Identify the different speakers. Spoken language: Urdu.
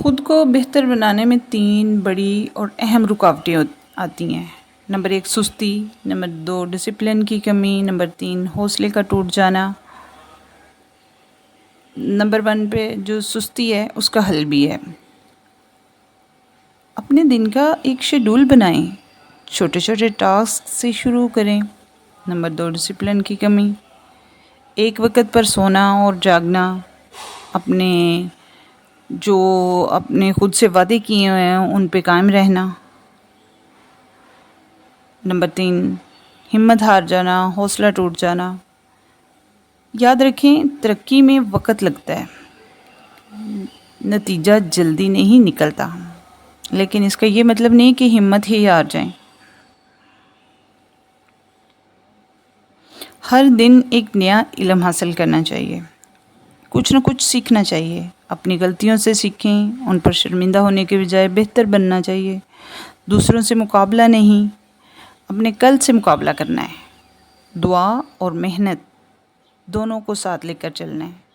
Speaker 1: خود کو بہتر بنانے میں 3 بڑی اور اہم رکاوٹیں آتی ہیں۔ نمبر 1 سستی، نمبر 2 ڈسپلن کی کمی، نمبر 3 حوصلے کا ٹوٹ جانا۔ نمبر 1 پہ جو سستی ہے اس کا حل بھی ہے۔ اپنے دن کا ایک شیڈول بنائیں، چھوٹے چھوٹے ٹاسک سے شروع کریں۔ نمبر 2 ڈسپلن کی کمی، ایک وقت پر سونا اور جاگنا، اپنے خود سے وعدے کیے ہوئے ہیں ان پہ قائم رہنا۔ نمبر 3 ہمت ہار جانا، حوصلہ ٹوٹ جانا۔ یاد رکھیں ترقی میں وقت لگتا ہے، نتیجہ جلدی نہیں نکلتا، لیکن اس کا یہ مطلب نہیں کہ ہمت ہی ہار جائیں۔ ہر دن ایک نیا علم حاصل کرنا چاہیے، کچھ نہ کچھ سیکھنا چاہیے۔ اپنی غلطیوں سے سیکھیں، ان پر شرمندہ ہونے کے بجائے بہتر بننا چاہیے۔ دوسروں سے مقابلہ نہیں، اپنے کل سے مقابلہ کرنا ہے۔ دعا اور محنت دونوں کو ساتھ لے کر چلنا ہے۔